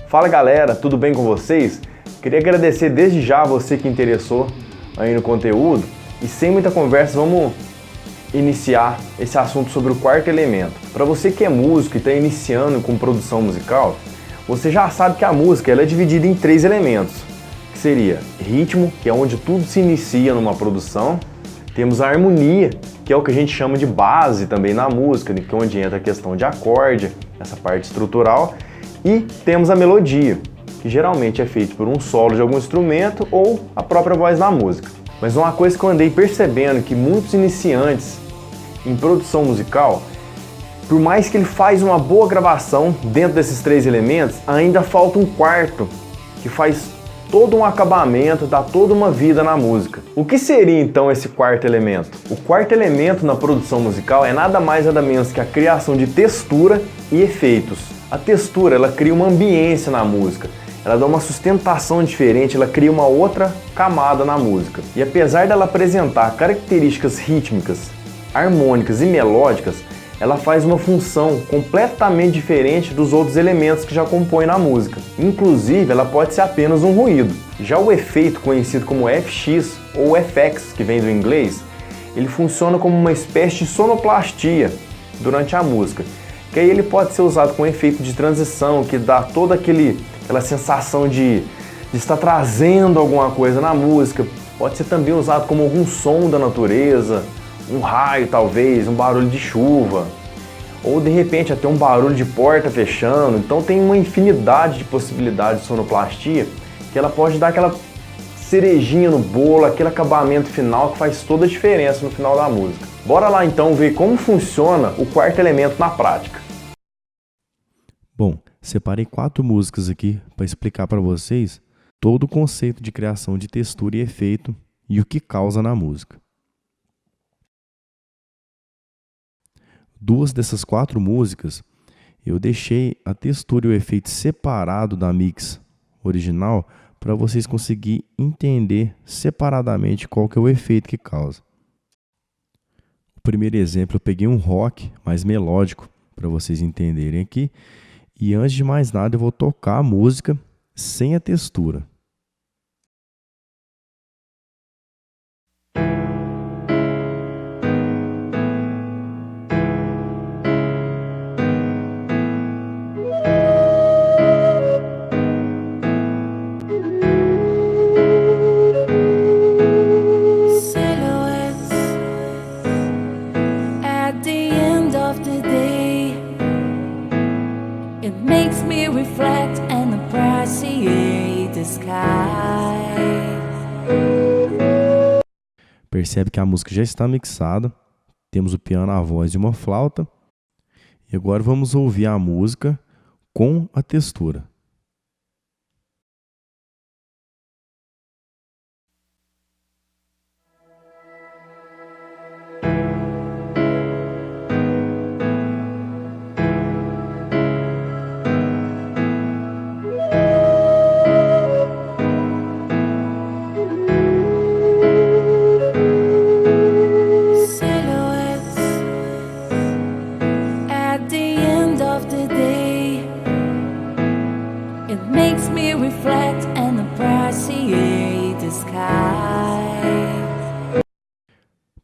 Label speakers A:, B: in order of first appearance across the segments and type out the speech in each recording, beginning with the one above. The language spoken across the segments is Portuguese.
A: Fala galera, tudo bem com vocês? Queria agradecer desde já a você que interessou aí no conteúdo e sem muita conversa vamos iniciar esse assunto sobre o quarto elemento. Para você que é músico e está iniciando com produção musical, você já sabe que a música ela é dividida em 3 elementos, que seria ritmo, que é onde tudo se inicia numa produção, temos a harmonia, que é o que a gente chama de base também na música, que é onde entra a questão de acorde, essa parte estrutural, e temos a melodia, que geralmente é feita por um solo de algum instrumento ou a própria voz na música. Mas uma coisa que eu andei percebendo que muitos iniciantes em produção musical, por mais que ele faz uma boa gravação dentro desses 3 elementos, ainda falta um quarto que faz todo um acabamento, dá toda uma vida na música. O que seria então esse quarto elemento? O quarto elemento na produção musical é nada mais nada menos que a criação de textura e efeitos. A textura, ela cria uma ambiência na música, ela dá uma sustentação diferente, ela cria uma outra camada na música. E apesar dela apresentar características rítmicas, harmônicas e melódicas, ela faz uma função completamente diferente dos outros elementos que já compõem na música. Inclusive, ela pode ser apenas um ruído. Já o efeito conhecido como FX ou FX, que vem do inglês, ele funciona como uma espécie de sonoplastia durante a música, que aí ele pode ser usado com efeito de transição, que dá toda aquela sensação de estar trazendo alguma coisa na música. Pode ser também usado como algum som da natureza, um raio talvez, um barulho de chuva, ou de repente até um barulho de porta fechando. Então tem uma infinidade de possibilidades de sonoplastia que ela pode dar aquela cerejinha no bolo, aquele acabamento final que faz toda a diferença no final da música. Bora lá então ver como funciona o quarto elemento na prática.
B: Bom, separei 4 músicas aqui para explicar para vocês todo o conceito de criação de textura e efeito e o que causa na música. 2 dessas 4 músicas eu deixei a textura e o efeito separado da mix original para vocês conseguirem entender separadamente qual que é o efeito que causa. O primeiro exemplo eu peguei um rock mais melódico para vocês entenderem aqui. E antes de mais nada eu vou tocar a música sem a textura. Percebe que a música já está mixada, temos o piano, a voz e uma flauta. E agora vamos ouvir a música com a textura.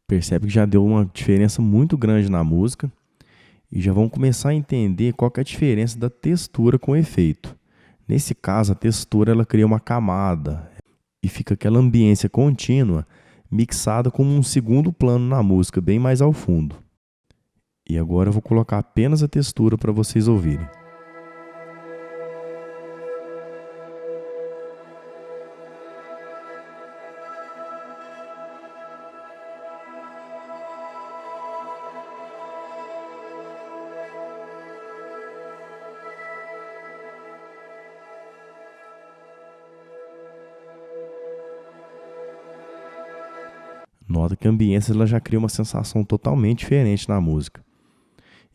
B: Percebe que já deu uma diferença muito grande na música e já vão começar a entender qual que é a diferença da textura com o efeito. Nesse caso, a textura ela cria uma camada e fica aquela ambiência contínua mixada como um segundo plano na música, bem mais ao fundo. E agora eu vou colocar apenas a textura para vocês ouvirem. Nota que a ambiência ela já cria uma sensação totalmente diferente na música.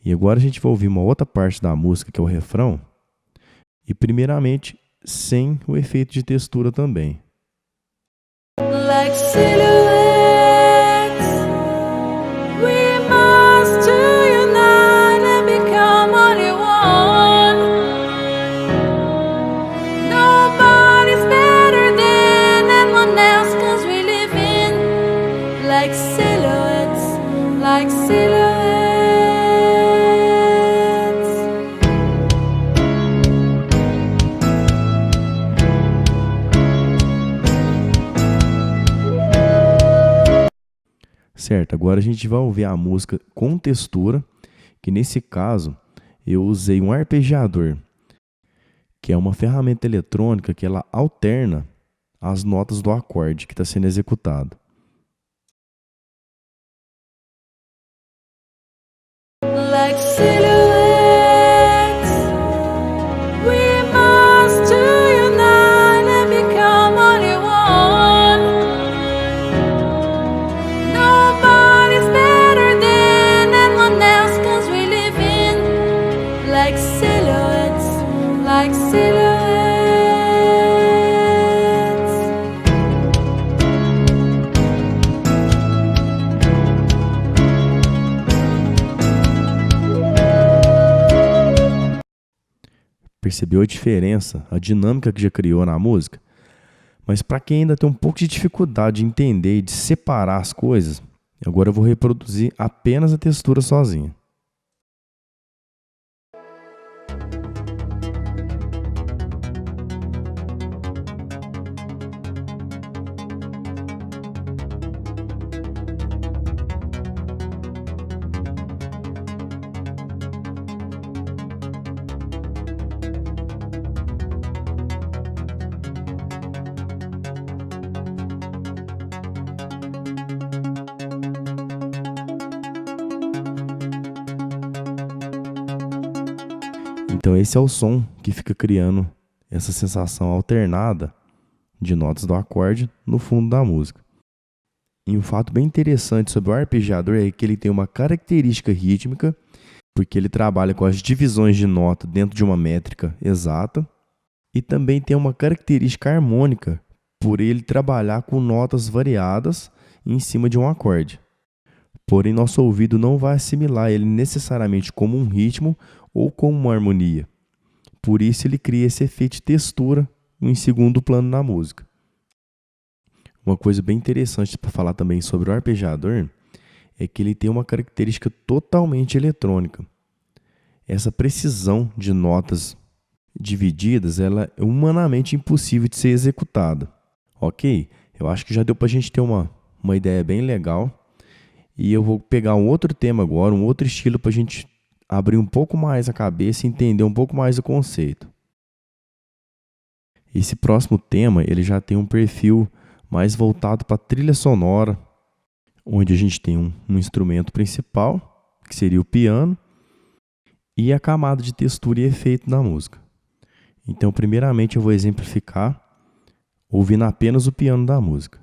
B: E agora a gente vai ouvir uma outra parte da música, que é o refrão. E primeiramente, sem o efeito de textura também. Like silhouettes, we must unite and become only one. Certo, agora a gente vai ouvir a música com textura, que nesse caso eu usei um arpegiador, que é uma ferramenta eletrônica que ela alterna as notas do acorde que está sendo executado.
C: Like silhouettes, we must unite and become only one. Nobody's better than anyone else, 'cause we live in like silhouettes, like silhouettes.
B: Percebeu a diferença, a dinâmica que já criou na música? Mas para quem ainda tem um pouco de dificuldade de entender e de separar as coisas, agora eu vou reproduzir apenas a textura sozinha. Então esse é o som que fica criando essa sensação alternada de notas do acorde no fundo da música. E um fato bem interessante sobre o arpegiador é que ele tem uma característica rítmica, porque ele trabalha com as divisões de nota dentro de uma métrica exata, e também tem uma característica harmônica, por ele trabalhar com notas variadas em cima de um acorde. Porém, nosso ouvido não vai assimilar ele necessariamente como um ritmo ou como uma harmonia. Por isso ele cria esse efeito de textura em segundo plano na música. Uma coisa bem interessante para falar também sobre o arpegiador é que ele tem uma característica totalmente eletrônica. Essa precisão de notas divididas ela é humanamente impossível de ser executada. Ok? Eu acho que já deu para a gente ter uma ideia bem legal. E eu vou pegar um outro tema agora, um outro estilo para a gente abrir um pouco mais a cabeça e entender um pouco mais o conceito. Esse próximo tema ele já tem um perfil mais voltado para a trilha sonora, onde a gente tem um instrumento principal, que seria o piano, e a camada de textura e efeito na música. Então, primeiramente, eu vou exemplificar ouvindo apenas o piano da música.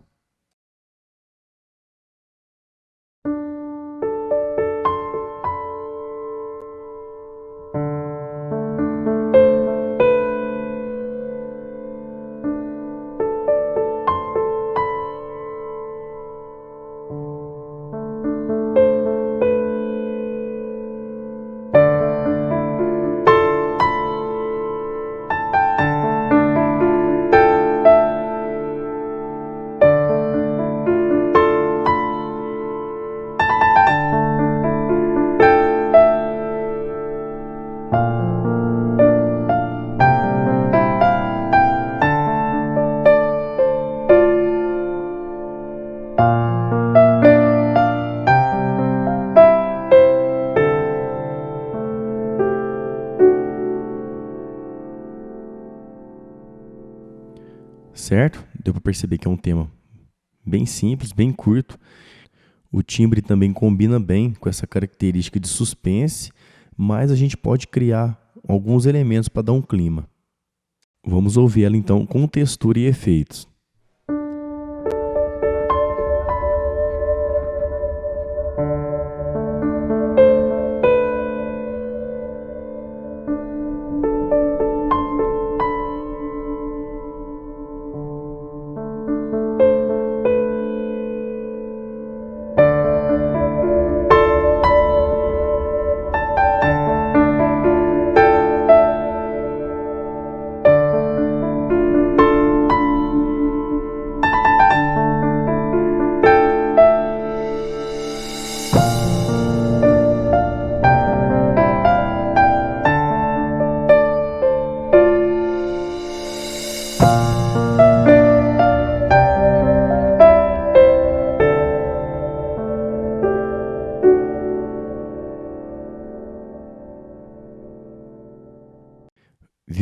B: Certo? Deu para perceber que é um tema bem simples, bem curto. O timbre também combina bem com essa característica de suspense, mas a gente pode criar alguns elementos para dar um clima. Vamos ouvir ela então com textura e efeitos.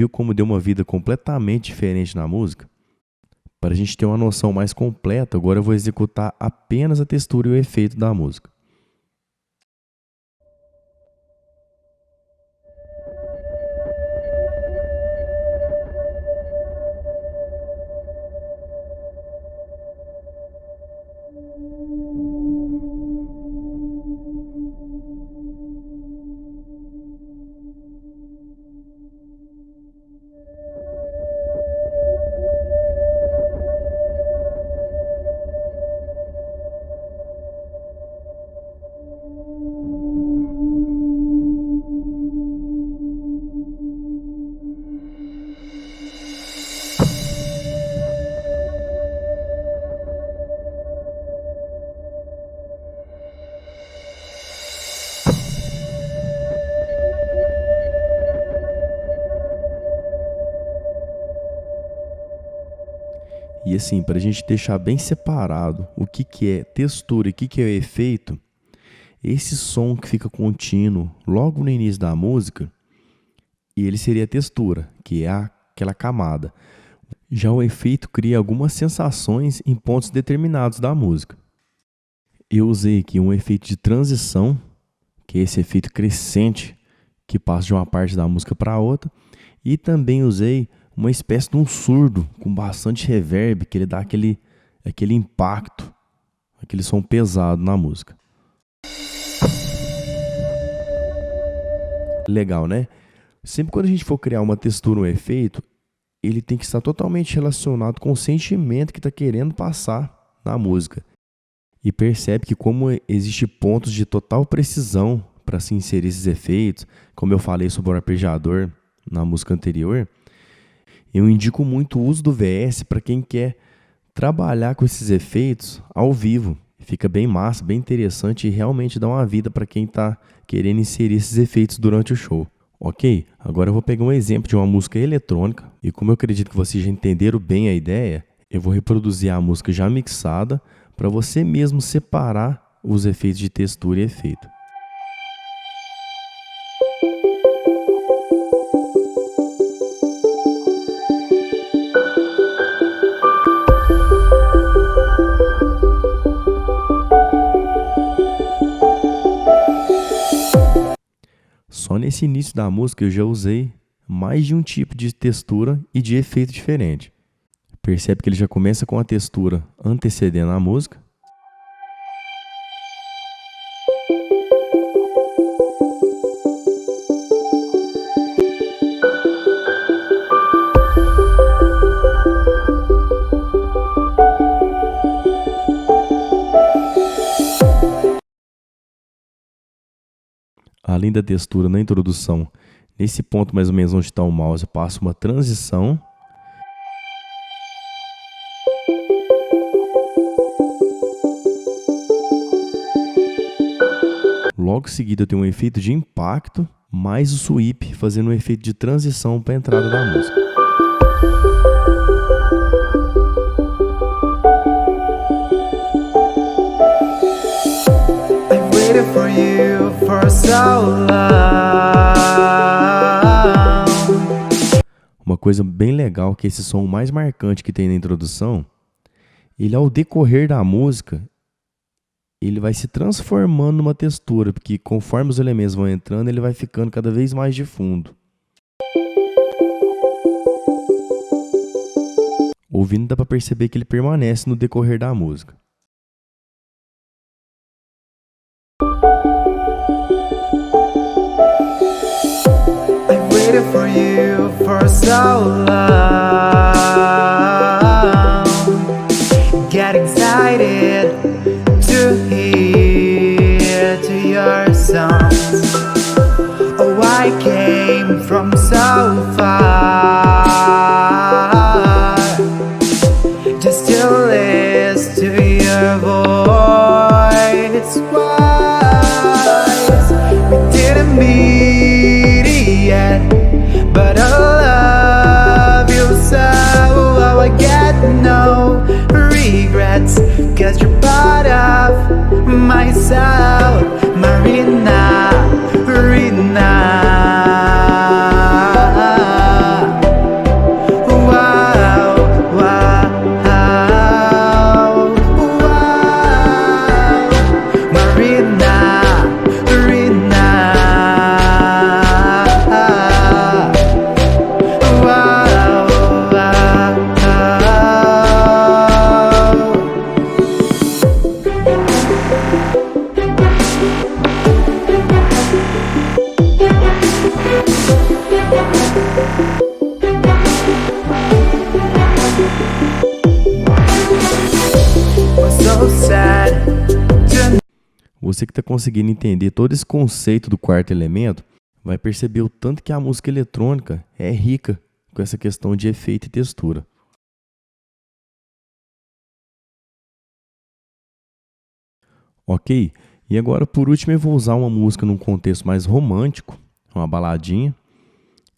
B: Viu como deu uma vida completamente diferente na música? Para a gente ter uma noção mais completa, agora eu vou executar apenas a textura e o efeito da música. E assim, para a gente deixar bem separado o que é textura e o que é efeito, esse som que fica contínuo logo no início da música, ele seria a textura, que é aquela camada. Já o efeito cria algumas sensações em pontos determinados da música. Eu usei aqui um efeito de transição, que é esse efeito crescente que passa de uma parte da música para outra, e também usei uma espécie de um surdo com bastante reverb, que ele dá aquele impacto, aquele som pesado na música. Legal, né? Sempre quando a gente for criar uma textura, um efeito, ele tem que estar totalmente relacionado com o sentimento que está querendo passar na música. E percebe que como existe pontos de total precisão para se inserir esses efeitos, como eu falei sobre o arpejador na música anterior, eu indico muito o uso do VS para quem quer trabalhar com esses efeitos ao vivo. Fica bem massa, bem interessante e realmente dá uma vida para quem está querendo inserir esses efeitos durante o show. Ok? Agora eu vou pegar um exemplo de uma música eletrônica e como eu acredito que vocês já entenderam bem a ideia, eu vou reproduzir a música já mixada para você mesmo separar os efeitos de textura e efeito. Só nesse início da música eu já usei mais de um tipo de textura e de efeito diferente. Percebe que ele já começa com a textura antecedendo a música. Além da textura na introdução, nesse ponto mais ou menos onde está o mouse, eu passo uma transição. Logo em seguida eu tenho um efeito de impacto, mais o sweep, fazendo um efeito de transição para a entrada da música.
D: For you for so long.
B: Uma coisa bem legal que esse som mais marcante que tem na introdução, ele ao decorrer da música, ele vai se transformando numa textura, porque conforme os elementos vão entrando, ele vai ficando cada vez mais de fundo. Ouvindo dá para perceber que ele permanece no decorrer da música.
D: For you for so long. Get excited to hear to your songs. Oh, I came from so far just to listen to your voice. It's wise we didn't meet yet, but I love you
B: você que está conseguindo entender todo esse conceito do quarto elemento, vai perceber o tanto que a música eletrônica é rica com essa questão de efeito e textura. Ok? E agora, por último, eu vou usar uma música num contexto mais romântico, uma baladinha.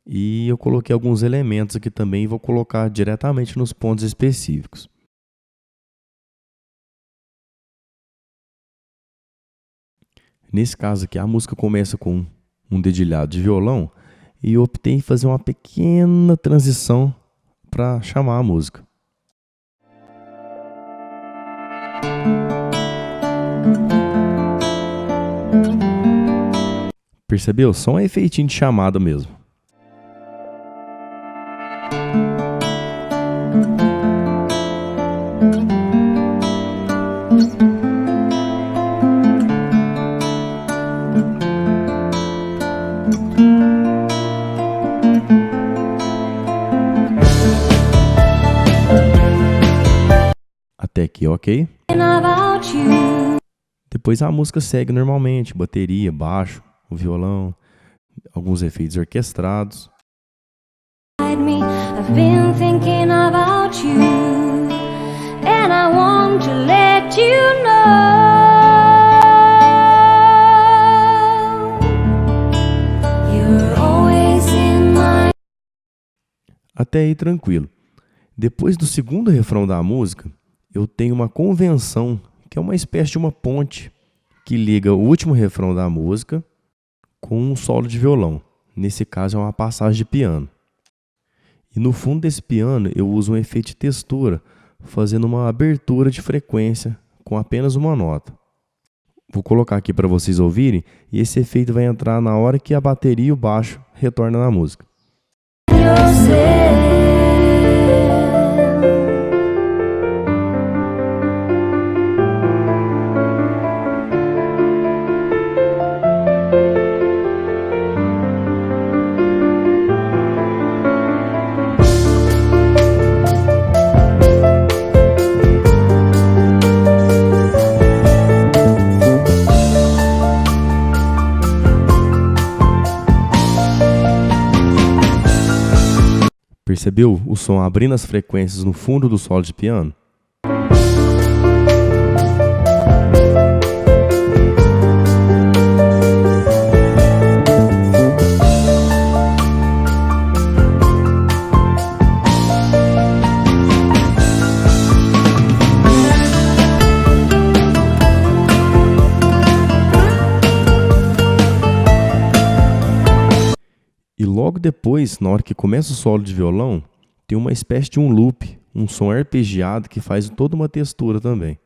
B: E eu coloquei alguns elementos aqui também e vou colocar diretamente nos pontos específicos. Nesse caso aqui, a música começa com um dedilhado de violão e eu optei em fazer uma pequena transição para chamar a música. Percebeu? Só um efeitinho de chamada mesmo. Até aqui, ok? Depois a música segue normalmente, bateria, baixo, o violão, alguns efeitos orquestrados.
C: I've been thinking about you, and I want to let you know you're always in my...
B: Até aí tranquilo. Depois do segundo refrão da música, eu tenho uma convenção, que é uma espécie de uma ponte, que liga o último refrão da música com um solo de violão. Nesse caso é uma passagem de piano. E no fundo desse piano eu uso um efeito de textura, fazendo uma abertura de frequência com apenas uma nota. Vou colocar aqui para vocês ouvirem, e esse efeito vai entrar na hora que a bateria e o baixo retornam na música. Percebeu o som abrindo as frequências no fundo do solo de piano? E logo depois, na hora que começa o solo de violão, tem uma espécie de um loop, um som arpegiado que faz toda uma textura também.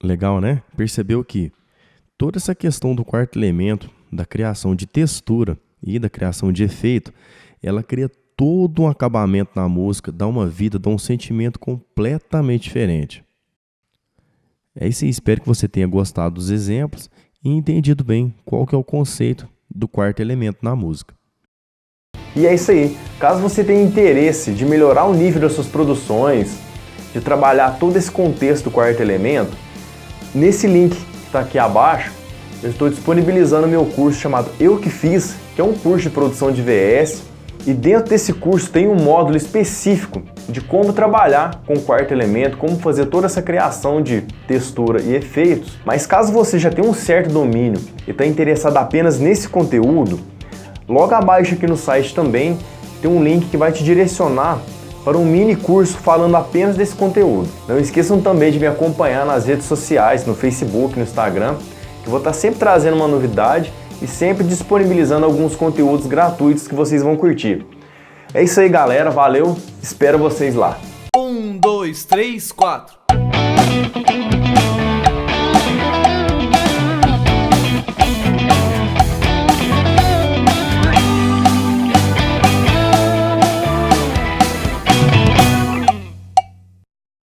B: Legal, né? Percebeu que toda essa questão do quarto elemento, da criação de textura e da criação de efeito, ela cria todo um acabamento na música, dá uma vida, dá um sentimento completamente diferente. É isso aí, espero que você tenha gostado dos exemplos e entendido bem qual que é o conceito do quarto elemento na música.
A: E é isso aí. Caso você tenha interesse de melhorar o nível das suas produções, de trabalhar todo esse contexto do quarto elemento, nesse link que está aqui abaixo, eu estou disponibilizando meu curso chamado Eu Que Fiz, que é um curso de produção de VS, e dentro desse curso tem um módulo específico de como trabalhar com o quarto elemento, como fazer toda essa criação de textura e efeitos. Mas caso você já tenha um certo domínio e está interessado apenas nesse conteúdo, logo abaixo aqui no site também tem um link que vai te direcionar para um mini curso falando apenas desse conteúdo. Não esqueçam também de me acompanhar nas redes sociais, no Facebook, no Instagram, que eu vou estar sempre trazendo uma novidade e sempre disponibilizando alguns conteúdos gratuitos que vocês vão curtir. É isso aí, galera. Valeu. Espero vocês lá.
E: 1, 2, 3, 4.